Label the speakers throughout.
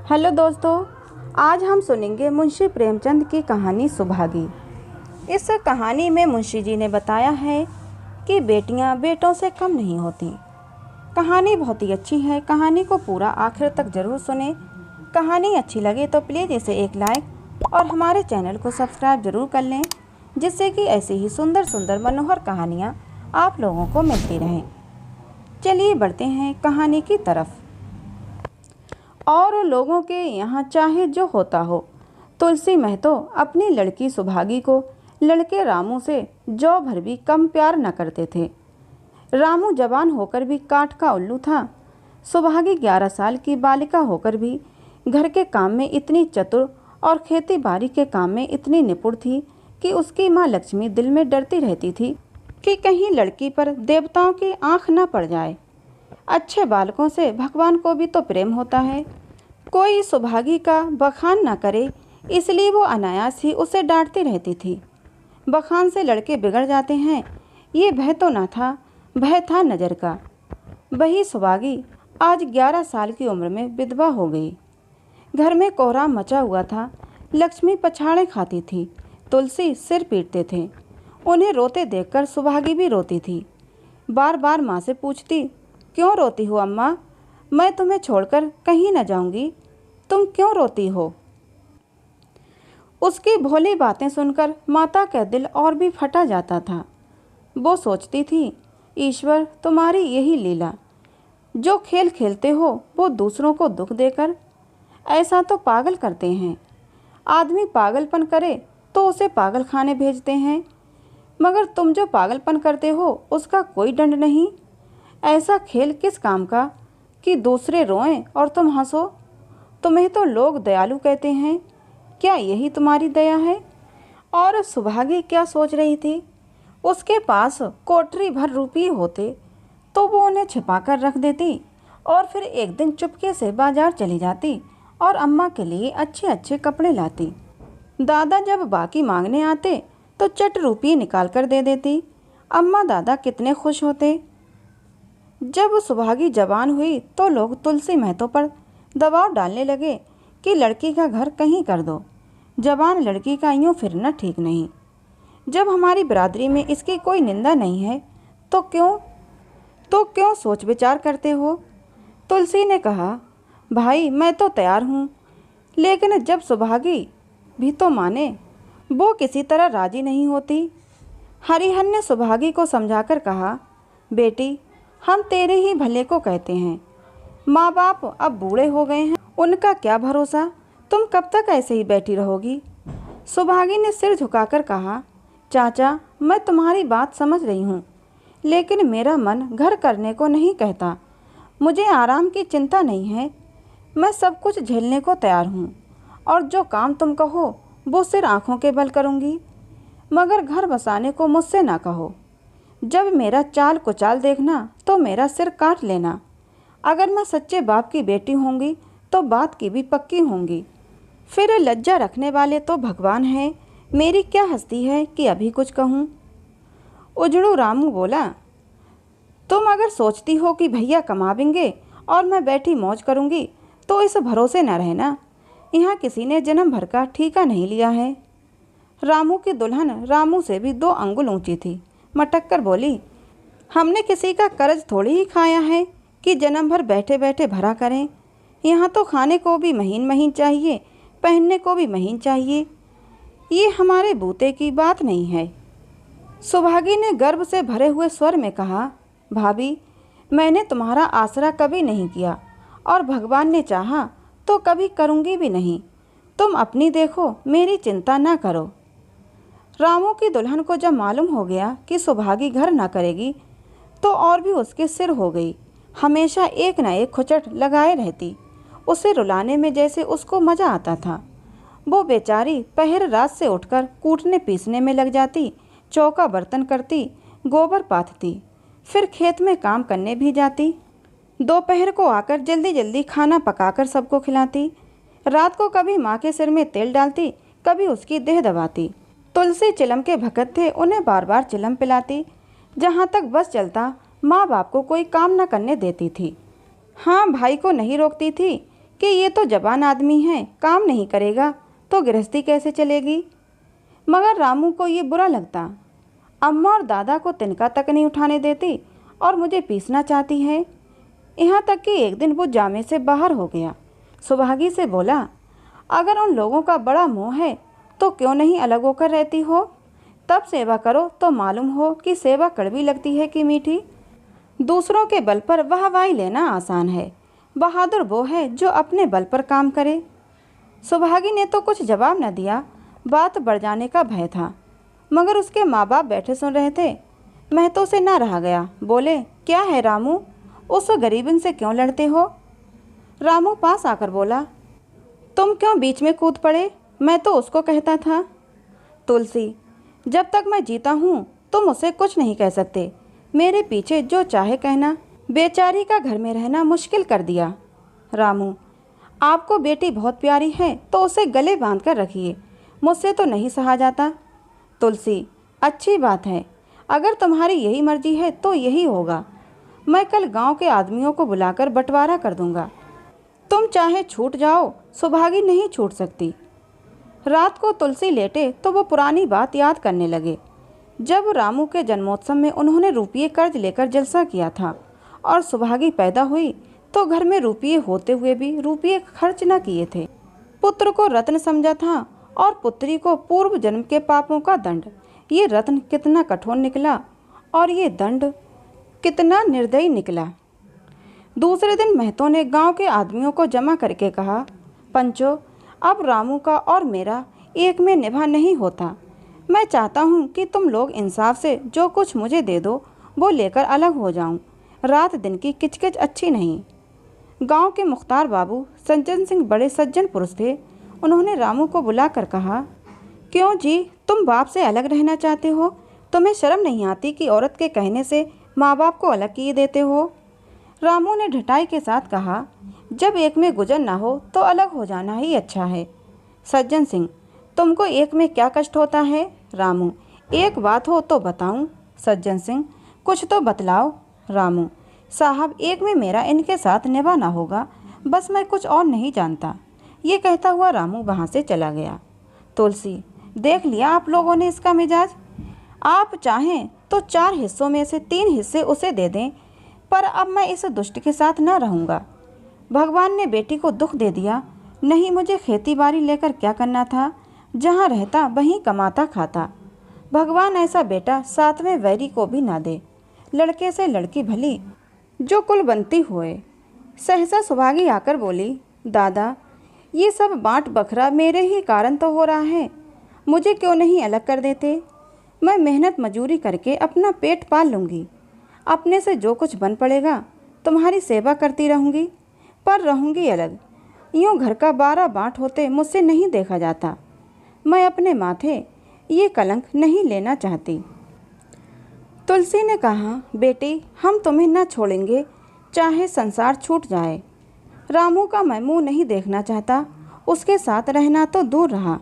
Speaker 1: Hello दोस्तों, आज हम सुनेंगे मुंशी प्रेमचंद की कहानी सुभागी। इस कहानी में मुंशी जी ने बताया है कि बेटियां बेटों से कम नहीं होती। कहानी बहुत ही अच्छी है। कहानी को पूरा आखिर तक ज़रूर सुने। कहानी अच्छी लगे तो प्लीज़ इसे एक लाइक और हमारे चैनल को सब्सक्राइब ज़रूर कर लें, जिससे कि ऐसी ही सुंदर सुंदर मनोहर कहानियाँ आप लोगों को मिलती रहें। चलिए बढ़ते हैं कहानी की तरफ। और लोगों के यहाँ चाहे जो होता हो, तुलसी महतो अपनी लड़की सुभागी को लड़के रामू से जौ भर भी कम प्यार न करते थे। रामू जवान होकर भी काठ का उल्लू था। सुभागी 11 साल की बालिका होकर भी घर के काम में इतनी चतुर और खेती बाड़ी के काम में इतनी निपुण थी कि उसकी माँ लक्ष्मी दिल में डरती रहती थी कि कहीं लड़की पर देवताओं की आंख न पड़ जाए। अच्छे बालकों से भगवान को भी तो प्रेम होता है। कोई सुभागी का बखान न करे, इसलिए वो अनायास ही उसे डांटती रहती थी। बखान से लड़के बिगड़ जाते हैं, ये भय तो न था, भय था नज़र का। वही सुभागी आज 11 साल की उम्र में विधवा हो गई। घर में कोहराम मचा हुआ था। लक्ष्मी पछाड़े खाती थी, तुलसी सिर पीटते थे। उन्हें रोते देखकर सुभागी भी रोती थी। बार बार माँ से पूछती, क्यों रोती हो अम्मा? मैं तुम्हें छोड़कर कहीं न जाऊंगी, तुम क्यों रोती हो? उसकी भोली बातें सुनकर माता का दिल और भी फटा जाता था। वो सोचती थी, ईश्वर तुम्हारी यही लीला, जो खेल खेलते हो वो दूसरों को दुख देकर। ऐसा तो पागल करते हैं। आदमी पागलपन करे तो उसे पागल खाने भेजते हैं, मगर तुम जो पागलपन करते हो उसका कोई दंड नहीं। ऐसा खेल किस काम का कि दूसरे रोएं और तुम हंसो? तुम्हें तो लोग दयालु कहते हैं, क्या यही तुम्हारी दया है? और सुभागी क्या सोच रही थी? उसके पास कोठरी भर रुपये होते तो वो उन्हें छिपाकर रख देती और फिर एक दिन चुपके से बाजार चली जाती और अम्मा के लिए अच्छे अच्छे कपड़े लाती। दादा जब बाकी मांगने आते तो चट रुपये निकाल कर दे देती। अम्मा दादा कितने खुश होते। जब सुभागी जवान हुई तो लोग तुलसी महतो पर दबाव डालने लगे कि लड़की का घर कहीं कर दो। जवान लड़की का यूँ फिरना ठीक नहीं। जब हमारी बिरादरी में इसकी कोई निंदा नहीं है तो क्यों सोच विचार करते हो? तुलसी ने कहा, भाई मैं तो तैयार हूँ, लेकिन जब सुभागी भी तो माने। वो किसी तरह राजी नहीं होती। हरिहर ने सुभागी को समझाकर कहा, बेटी हम तेरे ही भले को कहते हैं। माँ बाप अब बूढ़े हो गए हैं, उनका क्या भरोसा, तुम कब तक ऐसे ही बैठी रहोगी? सुभागी ने सिर झुकाकर कहा, चाचा मैं तुम्हारी बात समझ रही हूँ, लेकिन मेरा मन घर करने को नहीं कहता। मुझे आराम की चिंता नहीं है, मैं सब कुछ झेलने को तैयार हूँ और जो काम तुम कहो वो सिर आँखों के बल करूँगी, मगर घर बसाने को मुझसे ना कहो। जब मेरा चाल कुचाल देखना तो मेरा सिर काट लेना। अगर मैं सच्चे बाप की बेटी होंगी तो बात की भी पक्की होंगी। फिर लज्जा रखने वाले तो भगवान हैं, मेरी क्या हस्ती है कि अभी कुछ कहूँ। उजड़ू रामू बोला, तुम अगर सोचती हो कि भैया कमावेंगे और मैं बैठी मौज करूँगी तो इस भरोसे न रहना। यहाँ किसी ने जन्म भर का ठीका नहीं लिया है। रामू की दुल्हन रामू से भी 2 अंगुल ऊंची थी। मटक कर बोली, हमने किसी का कर्ज थोड़ी ही खाया है कि जन्म भर बैठे बैठे भरा करें। यहाँ तो खाने को भी महीन महीन चाहिए, पहनने को भी महीन चाहिए। ये हमारे बूते की बात नहीं है। सुभागी ने गर्व से भरे हुए स्वर में कहा, भाभी मैंने तुम्हारा आसरा कभी नहीं किया और भगवान ने चाहा तो कभी करूँगी भी नहीं। तुम अपनी देखो, मेरी चिंता ना करो। रामू की दुल्हन को जब मालूम हो गया कि सुभागी घर ना करेगी तो और भी उसके सिर हो गई। हमेशा एक न एक खुचट लगाए रहती। उसे रुलाने में जैसे उसको मज़ा आता था। वो बेचारी पहर रात से उठकर कूटने पीसने में लग जाती, चौका बर्तन करती, गोबर पाथती, फिर खेत में काम करने भी जाती। दोपहर को आकर जल्दी जल्दी खाना पकाकर सबको खिलाती। रात को कभी माँ के सिर में तेल डालती, कभी उसकी देह दबाती। तुलसी चिलम के भगत थे, उन्हें बार बार चिलम पिलाती। जहाँ तक बस चलता माँ बाप को कोई काम न करने देती थी। हाँ, भाई को नहीं रोकती थी कि ये तो जवान आदमी है, काम नहीं करेगा तो गृहस्थी कैसे चलेगी। मगर रामू को ये बुरा लगता। अम्मा और दादा को तिनका तक नहीं उठाने देती और मुझे पीसना चाहती है। यहाँ तक कि एक दिन वो जामे से बाहर हो गया। सुभागी से बोला, अगर उन लोगों का बड़ा मोह है तो क्यों नहीं अलग होकर रहती हो। तब सेवा करो तो मालूम हो कि सेवा कड़वी लगती है कि मीठी। दूसरों के बल पर वाहवाही लेना आसान है, बहादुर वो है जो अपने बल पर काम करे। सुभागी ने तो कुछ जवाब न दिया। बात बढ़ जाने का भय था, मगर उसके माँ बाप बैठे सुन रहे थे। महतो से ना रहा गया। बोले, क्या है रामू, उस गरीबन से क्यों लड़ते हो। रामू पास आकर बोला, तुम क्यों बीच में कूद पड़े, मैं तो उसको कहता था। तुलसी, जब तक मैं जीता हूँ तुम उसे कुछ नहीं कह सकते। मेरे पीछे जो चाहे कहना। बेचारी का घर में रहना मुश्किल कर दिया। रामू, आपको बेटी बहुत प्यारी है तो उसे गले बांध कर रखिए, मुझसे तो नहीं सहा जाता। तुलसी, अच्छी बात है, अगर तुम्हारी यही मर्जी है तो यही होगा। मैं कल गांव के आदमियों को बुलाकर बंटवारा कर दूंगा। तुम चाहे छूट जाओ, सुभागी नहीं छूट सकती। रात को तुलसी लेटे तो वो पुरानी बात याद करने लगे। जब रामू के जन्मोत्सव में उन्होंने रुपये कर्ज लेकर जलसा किया था और सुभागी पैदा हुई तो घर में रुपये होते हुए भी रुपये खर्च न किए थे। पुत्र को रत्न समझा था और पुत्री को पूर्व जन्म के पापों का दंड। ये रत्न कितना कठोर निकला और ये दंड कितना निर्दयी निकला। दूसरे दिन महतो ने गांव के आदमियों को जमा करके कहा, पंचो, अब रामू का और मेरा एक में निभा नहीं होता। मैं चाहता हूँ कि तुम लोग इंसाफ से जो कुछ मुझे दे दो वो लेकर अलग हो जाऊँ। रात दिन की किचकिच अच्छी नहीं। गांव के मुख्तार बाबू सज्जन सिंह बड़े सज्जन पुरुष थे। उन्होंने रामू को बुलाकर कहा, क्यों जी, तुम बाप से अलग रहना चाहते हो। तुम्हें शर्म नहीं आती कि औरत के कहने से माँ बाप को अलग किए देते हो। रामू ने ढटाई के साथ कहा, जब एक में गुजर ना हो तो अलग हो जाना ही अच्छा है। सज्जन सिंह, तुमको एक में क्या कष्ट होता है। रामू, एक बात हो तो बताऊं। सज्जन सिंह, कुछ तो बतलाओ। रामू, साहब, एक में मेरा इनके साथ निभाना होगा, बस मैं कुछ और नहीं जानता। ये कहता हुआ रामू वहाँ से चला गया। तुलसी, देख लिया आप लोगों ने इसका मिजाज। आप चाहें तो 4 हिस्सों में से 3 हिस्से उसे दे दें, पर अब मैं इस दुष्ट के साथ न रहूँगा। भगवान ने बेटी को दुख दे दिया, नहीं मुझे खेती बाड़ी लेकर क्या करना था। जहाँ रहता वहीं कमाता खाता। भगवान ऐसा बेटा 7वें वैरी को भी ना दे। लड़के से लड़की भली, जो कुल बनती हुए। सहसा सुभागी आकर बोली, दादा, ये सब बाँट बखरा मेरे ही कारण तो हो रहा है। मुझे क्यों नहीं अलग कर देते। मैं मेहनत मजूरी करके अपना पेट पाल लूँगी। अपने से जो कुछ बन पड़ेगा तुम्हारी सेवा करती रहूँगी, पर रहूँगी अलग। यूँ घर का 12 बाँट होते मुझसे नहीं देखा जाता। मैं अपने माथे ये कलंक नहीं लेना चाहती। तुलसी ने कहा, बेटी, हम तुम्हें न छोड़ेंगे, चाहे संसार छूट जाए। रामू का मैं मुँह नहीं देखना चाहता, उसके साथ रहना तो दूर रहा।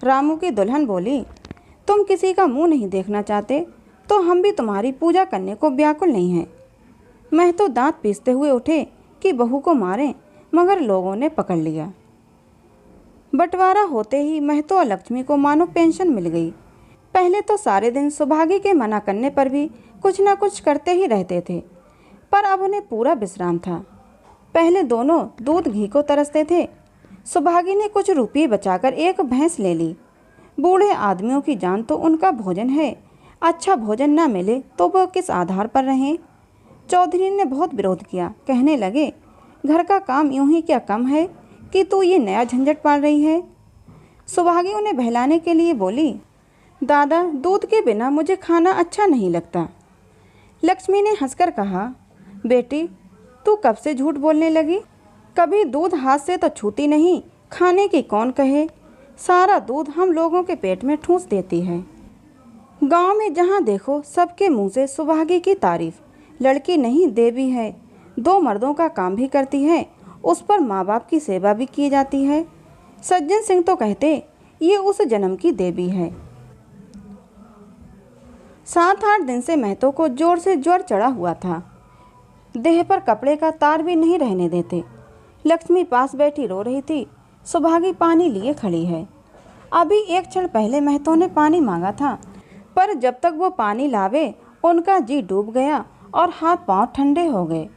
Speaker 1: रामू की दुल्हन बोली, तुम किसी का मुँह नहीं देखना चाहते तो हम भी तुम्हारी पूजा करने को व्याकुल नहीं हैं। मैं तो दांत पीसते हुए उठे कि बहू को मारें, मगर लोगों ने पकड़ लिया। बंटवारा होते ही महतो और लक्ष्मी को मानो पेंशन मिल गई। पहले तो सारे दिन सुभागी के मना करने पर भी कुछ ना कुछ करते ही रहते थे, पर अब उन्हें पूरा विश्राम था। पहले दोनों दूध घी को तरसते थे। सुभागी ने कुछ रुपये बचाकर एक भैंस ले ली। बूढ़े आदमियों की जान तो उनका भोजन है, अच्छा भोजन ना मिले तो वह किस आधार पर रहें। चौधरी ने बहुत विरोध किया, कहने लगे, घर का काम यूं ही क्या कम है कि तू ये नया झंझट पाल रही है। सुभागी उन्हें बहलाने के लिए बोली, दादा, दूध के बिना मुझे खाना अच्छा नहीं लगता। लक्ष्मी ने हंसकर कहा, बेटी, तू कब से झूठ बोलने लगी। कभी दूध हाथ से तो छूती नहीं, खाने की कौन कहे। सारा दूध हम लोगों के पेट में ठूंस देती है। गांव में जहां देखो सबके मुंह से सुभागी की तारीफ। लड़की नहीं, देवी है। 2 मर्दों का काम भी करती है, उस पर माँ बाप की सेवा भी की जाती है। सज्जन सिंह तो कहते ये उस जन्म की देवी है। 7-8 दिन से महतो को जोर से ज्वर चढ़ा हुआ था। देह पर कपड़े का तार भी नहीं रहने देते। लक्ष्मी पास बैठी रो रही थी। सुभागी पानी लिए खड़ी है। अभी एक क्षण पहले महतो ने पानी मांगा था, पर जब तक वो पानी लावे उनका जी डूब गया और हाथ पांव ठंडे हो गए।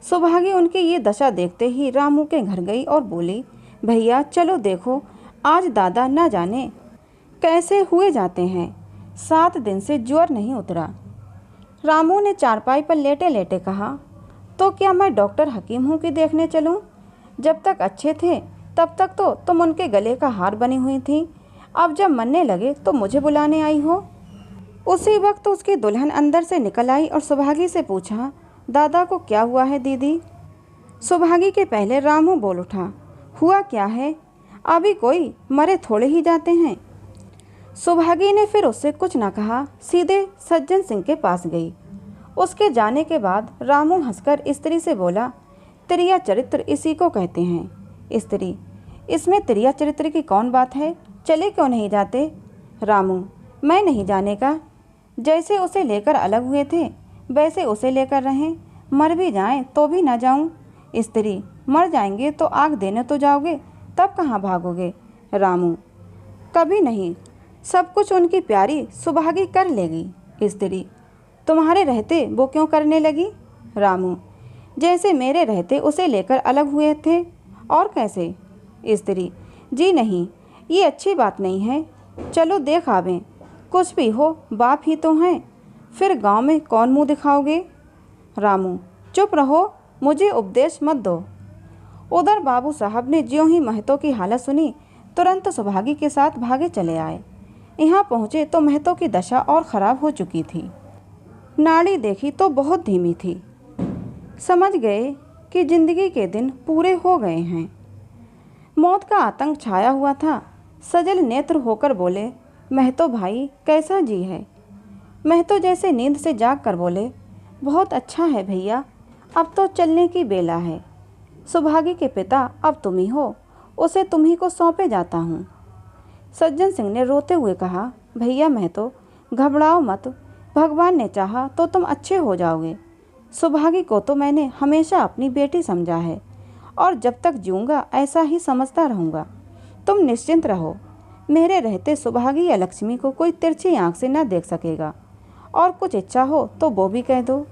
Speaker 1: सुभागी उनकी ये दशा देखते ही रामू के घर गई और बोली, भैया चलो देखो, आज दादा न जाने कैसे हुए जाते हैं, 7 दिन से ज्वर नहीं उतरा। रामू ने चारपाई पर लेटे लेटे कहा, तो क्या मैं डॉक्टर हकीम हूँ कि देखने चलूँ? जब तक अच्छे थे तब तक तो तुम उनके गले का हार बनी हुई थी, अब जब मरने लगे तो मुझे बुलाने आई हो। उसी वक्त उसकी दुल्हन अंदर से निकल आई और सुभागी से पूछा, दादा को क्या हुआ है दीदी? सुभागी के पहले रामू बोल उठा, हुआ क्या है, अभी कोई मरे थोड़े ही जाते हैं। सुभागी ने फिर उससे कुछ न कहा, सीधे सज्जन सिंह के पास गई। उसके जाने के बाद रामू हंसकर स्त्री से बोला, त्रिया चरित्र इसी को कहते हैं। स्त्री, इसमें त्रिया चरित्र की कौन बात है, चले क्यों नहीं जाते? रामू, मैं नहीं जाने का, जैसे उसे लेकर अलग हुए थे वैसे उसे लेकर रहें, मर भी जाएं तो भी न जाऊं। स्त्री, मर जाएंगे तो आग देने तो जाओगे, तब कहाँ भागोगे? रामू, कभी नहीं, सब कुछ उनकी प्यारी सुभागी कर लेगी। स्त्री, तुम्हारे रहते वो क्यों करने लगी? रामू, जैसे मेरे रहते उसे लेकर अलग हुए थे, और कैसे? स्त्री, जी नहीं, ये अच्छी बात नहीं है, चलो देख आवें, कुछ भी हो बाप ही तो हैं, फिर गांव में कौन मुंह दिखाओगे? रामू, चुप रहो, मुझे उपदेश मत दो। उधर बाबू साहब ने ज्यों ही महतो की हालत सुनी तुरंत सुभागी के साथ भागे चले आए। यहाँ पहुँचे तो महतो की दशा और ख़राब हो चुकी थी। नाड़ी देखी तो बहुत धीमी थी। समझ गए कि जिंदगी के दिन पूरे हो गए हैं। मौत का आतंक छाया हुआ था। सजल नेत्र होकर बोले, महतो भाई कैसा जी है? महतो जैसे नींद से जाग कर बोले, बहुत अच्छा है भैया, अब तो चलने की बेला है। सुभागी के पिता अब तुम ही हो, उसे तुम ही को सौंपे जाता हूँ। सज्जन सिंह ने रोते हुए कहा, भैया महतो घबराओ मत, भगवान ने चाहा तो तुम अच्छे हो जाओगे। सुभागी को तो मैंने हमेशा अपनी बेटी समझा है और जब तक जीऊँगा ऐसा ही समझता रहूँगा। तुम निश्चिंत रहो, मेरे रहते सुभागी या लक्ष्मी को कोई तिरछी आँख से न देख सकेगा, और कुछ इच्छा हो तो वो भी कह दो।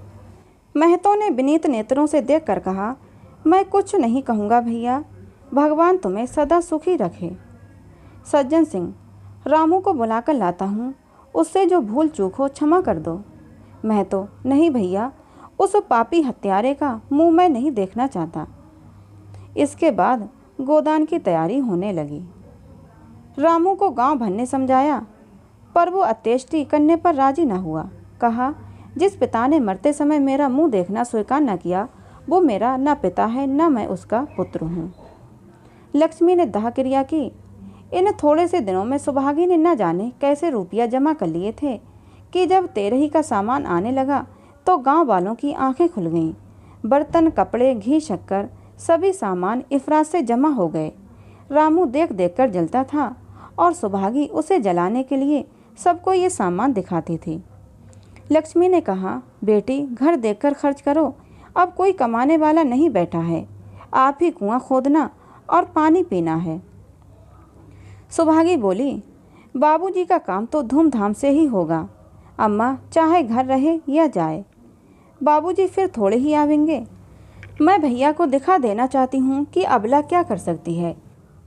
Speaker 1: महतो ने विनीत नेत्रों से देख कर कहा, मैं कुछ नहीं कहूँगा भैया, भगवान तुम्हें सदा सुखी रखे। सज्जन सिंह, रामू को बुलाकर लाता हूँ, उससे जो भूल चूक हो क्षमा कर दो। महतो, नहीं भैया, उस पापी हत्यारे का मुंह मैं नहीं देखना चाहता। इसके बाद गोदान की तैयारी होने लगी। रामू को गांव भर ने समझाया, पर वो अत्येष्टि करने पर राजी न हुआ। कहा, जिस पिता ने मरते समय मेरा मुंह देखना स्वीकार न किया, वो मेरा न पिता है न मैं उसका पुत्र हूँ। लक्ष्मी ने दाह क्रिया की। इन थोड़े से दिनों में सुभागी ने न जाने कैसे रुपया जमा कर लिए थे कि जब तेरही का सामान आने लगा तो गांव वालों की आंखें खुल गईं। बर्तन, कपड़े, घी, शक्कर, सभी सामान इफरात से जमा हो गए। रामू देख देख कर जलता था और सुभागी उसे जलाने के लिए सबको ये सामान दिखाती थी। लक्ष्मी ने कहा, बेटी घर देखकर खर्च करो, अब कोई कमाने वाला नहीं बैठा है, आप ही कुआं खोदना और पानी पीना है। सुभागी बोली, बाबूजी का काम तो धूमधाम से ही होगा, अम्मा चाहे घर रहे या जाए, बाबूजी फिर थोड़े ही आवेंगे। मैं भैया को दिखा देना चाहती हूँ कि अबला क्या कर सकती है।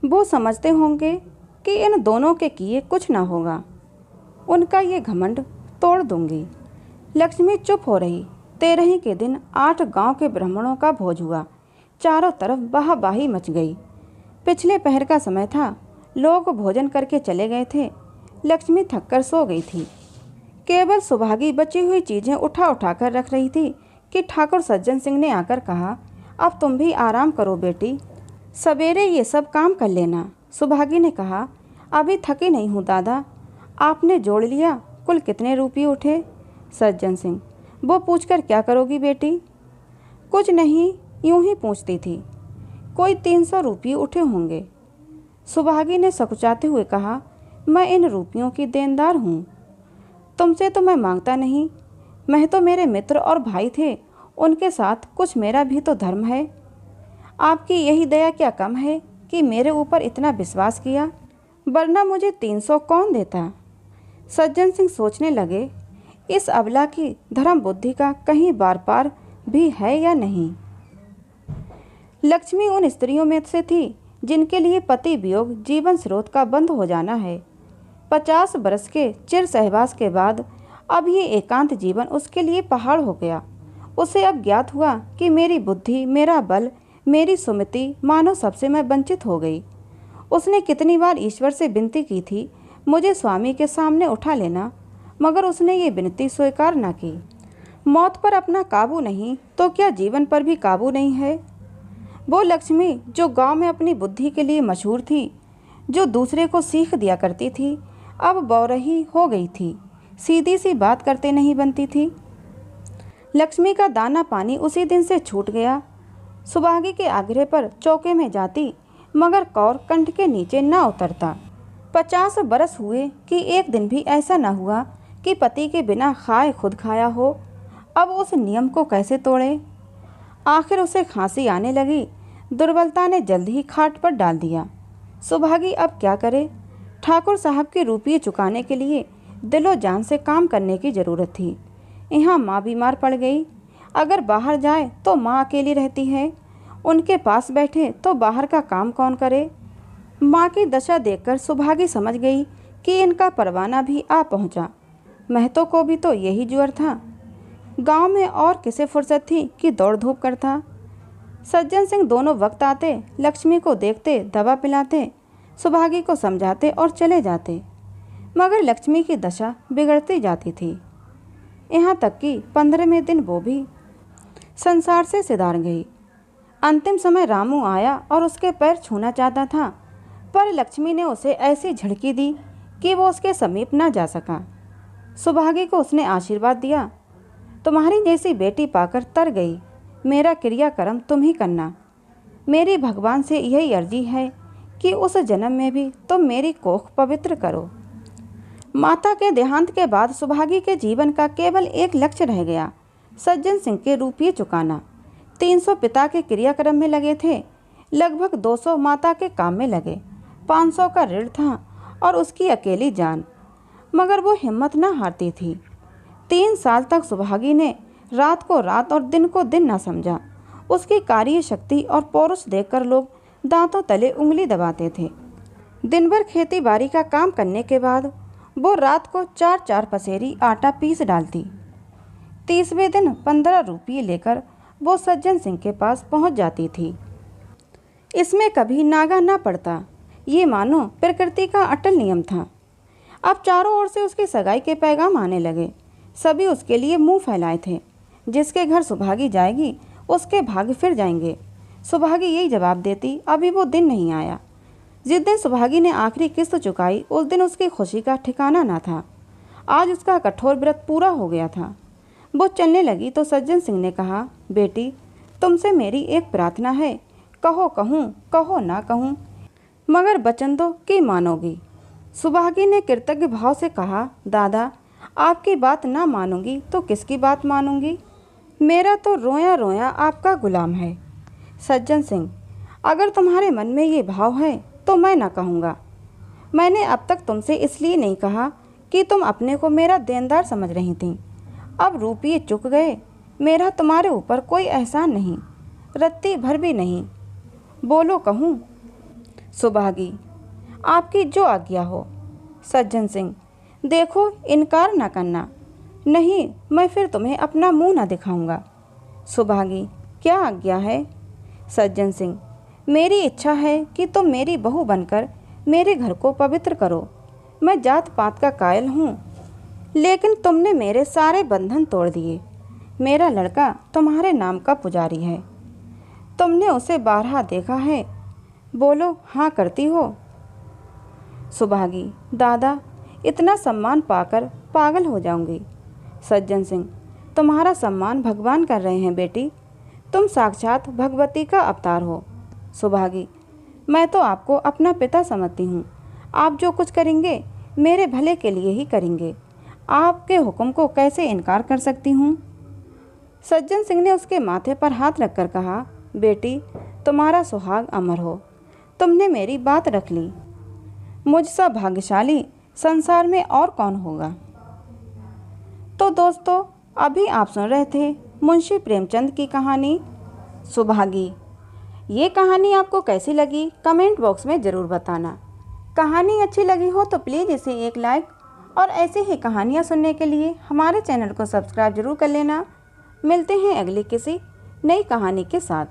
Speaker 1: वो समझते होंगे कि इन दोनों के किए कुछ ना होगा, उनका ये घमंड तोड़ दूंगी। लक्ष्मी चुप हो रही। तेरही के दिन 8 गांव के ब्राह्मणों का भोज हुआ। चारों तरफ वाहवाही मच गई। पिछले पहर का समय था, लोग भोजन करके चले गए थे। लक्ष्मी थककर सो गई थी। केवल सुभागी बची हुई चीज़ें उठा उठा कर रख रही थी कि ठाकुर सज्जन सिंह ने आकर कहा, अब तुम भी आराम करो बेटी, सवेरे ये सब काम कर लेना। सुभागी ने कहा, अभी थकी नहीं हूँ दादा। आपने जोड़ लिया कुल कितने रुपये उठे? सज्जन सिंह, वो पूछकर क्या करोगी बेटी? कुछ नहीं, यूं ही पूछती थी, कोई 300 रुपये उठे होंगे। सुभागी ने सकुचाते हुए कहा, मैं इन रुपयों की देनदार हूँ, तुमसे तो मैं मांगता नहीं। मैं तो मेरे मित्र और भाई थे, उनके साथ कुछ मेरा भी तो धर्म है। आपकी यही दया क्या कम है कि मेरे ऊपर इतना विश्वास किया, वरना मुझे 300 कौन देता। सज्जन सिंह सोचने लगे, इस अबला की धर्म बुद्धि का कहीं बार पार भी है या नहीं। लक्ष्मी उन स्त्रियों में से थी जिनके लिए पति वियोग जीवन स्रोत का बंद हो जाना है। 50 बरस के चिर सहवास के बाद अब ये एकांत जीवन उसके लिए पहाड़ हो गया। उसे अब ज्ञात हुआ कि मेरी बुद्धि, मेरा बल, मेरी सुमति मानो सबसे मैं वंचित हो गई। उसने कितनी बार ईश्वर से विनती की थी मुझे स्वामी के सामने उठा लेना, मगर उसने ये विनती स्वीकार न की। मौत पर अपना काबू नहीं तो क्या जीवन पर भी काबू नहीं है। वो लक्ष्मी जो गांव में अपनी बुद्धि के लिए मशहूर थी, जो दूसरे को सीख दिया करती थी, अब बौरही हो गई थी, सीधी सी बात करते नहीं बनती थी। लक्ष्मी का दाना पानी उसी दिन से छूट गया। सुभागी के आग्रह पर चौके में जाती, मगर कौर कंठ के नीचे न उतरता। 50 बरस हुए कि एक दिन भी ऐसा न हुआ कि पति के बिना खाए खुद खाया हो। अब उस नियम को कैसे तोड़े। आखिर उसे खांसी आने लगी, दुर्बलता ने जल्द ही खाट पर डाल दिया। सुभागी अब क्या करे। ठाकुर साहब के रुपये चुकाने के लिए दिलो जान से काम करने की ज़रूरत थी। यहाँ माँ बीमार पड़ गई, अगर बाहर जाए तो माँ अकेली रहती है, उनके पास बैठे तो बाहर का काम कौन करे। माँ की दशा देखकर सुभागी समझ गई कि इनका परवाना भी आ पहुँचा। महतो को भी तो यही ज्वर था। गांव में और किसे फुर्सत थी कि दौड़ धूप करता। सज्जन सिंह दोनों वक्त आते, लक्ष्मी को देखते, दवा पिलाते, सुभागी को समझाते और चले जाते, मगर लक्ष्मी की दशा बिगड़ती जाती थी। यहाँ तक कि 15वें दिन वो भी संसार से सिधार गई। अंतिम समय रामू आया और उसके पैर छूना चाहता था, पर लक्ष्मी ने उसे ऐसी झड़की दी कि वो उसके समीप न जा सका। सुभागी को उसने आशीर्वाद दिया, तुम्हारी जैसी बेटी पाकर तर गई, मेरा क्रियाक्रम तुम ही करना। मेरी भगवान से यही अर्जी है कि उस जन्म में भी तुम मेरी कोख पवित्र करो। माता के देहांत के बाद सुभागी के जीवन का केवल एक लक्ष्य रह गया, सज्जन सिंह के रुपये चुकाना। 300 पिता के क्रियाक्रम में लगे थे, लगभग 200 माता के काम में लगे, 500 का ऋण था और उसकी अकेली जान, मगर वो हिम्मत न हारती थी। 3 साल तक सुभागी ने रात को रात और दिन को दिन न समझा। उसकी कार्य शक्ति और पौरुष देखकर लोग दांतों तले उंगली दबाते थे। दिन भर खेती बाड़ी का काम करने के बाद वो रात को 4-4 पसेरी आटा पीस डालती। 30वें दिन 15 रुपये लेकर वो सज्जन सिंह के पास पहुंच जाती थी। इसमें कभी नागा ना पड़ता, ये मानो प्रकृति का अटल नियम था। अब चारों ओर से उसकी सगाई के पैगाम आने लगे। सभी उसके लिए मुंह फैलाए थे, जिसके घर सुभागी जाएगी उसके भाग्य फिर जाएंगे। सुभागी यही जवाब देती, अभी वो दिन नहीं आया। जिस दिन सुभागी ने आखिरी किस्त चुकाई, उस दिन उसकी खुशी का ठिकाना ना था। आज उसका कठोर व्रत पूरा हो गया था। वो चलने लगी तो सज्जन सिंह ने कहा, बेटी तुमसे मेरी एक प्रार्थना है, कहो कहूँ कहो ना कहूँ, मगर वचन दो कि मानोगी। सुभागी ने कृतज्ञ भाव से कहा, दादा आपकी बात ना मानूंगी तो किसकी बात मानूंगी, मेरा तो रोया रोया आपका गुलाम है। सज्जन सिंह, अगर तुम्हारे मन में ये भाव है तो मैं ना कहूँगा। मैंने अब तक तुमसे इसलिए नहीं कहा कि तुम अपने को मेरा देनदार समझ रही थी। अब रुपये चुक गए, मेरा तुम्हारे ऊपर कोई एहसान नहीं, रत्ती भर भी नहीं। बोलो कहूँ। सुभागी, आपकी जो आज्ञा हो। सज्जन सिंह, देखो इनकार ना करना, नहीं मैं फिर तुम्हें अपना मुंह ना दिखाऊंगा। सुभागी, क्या आज्ञा है। सज्जन सिंह, मेरी इच्छा है कि तुम मेरी बहू बनकर मेरे घर को पवित्र करो। मैं जात पात का कायल हूँ, लेकिन तुमने मेरे सारे बंधन तोड़ दिए। मेरा लड़का तुम्हारे नाम का पुजारी है, तुमने उसे बारहा देखा है, बोलो हाँ करती हो। सुभागी, दादा इतना सम्मान पाकर पागल हो जाऊंगी। सज्जन सिंह, तुम्हारा सम्मान भगवान कर रहे हैं बेटी, तुम साक्षात भगवती का अवतार हो। सुभागी, मैं तो आपको अपना पिता समझती हूँ, आप जो कुछ करेंगे मेरे भले के लिए ही करेंगे, आपके हुक्म को कैसे इनकार कर सकती हूँ। सज्जन सिंह ने उसके माथे पर हाथ रखकर कहा, बेटी तुम्हारा सुहाग अमर हो। तुमने मेरी बात रख ली। मुझसा भाग्यशाली संसार में और कौन होगा। तो दोस्तों, अभी आप सुन रहे थे मुंशी प्रेमचंद की कहानी सुभागी। ये कहानी आपको कैसी लगी कमेंट बॉक्स में ज़रूर बताना। कहानी अच्छी लगी हो तो प्लीज़ इसे एक लाइक और ऐसी ही कहानियाँ सुनने के लिए हमारे चैनल को सब्सक्राइब जरूर कर लेना। मिलते हैं अगली किसी नई कहानी के साथ।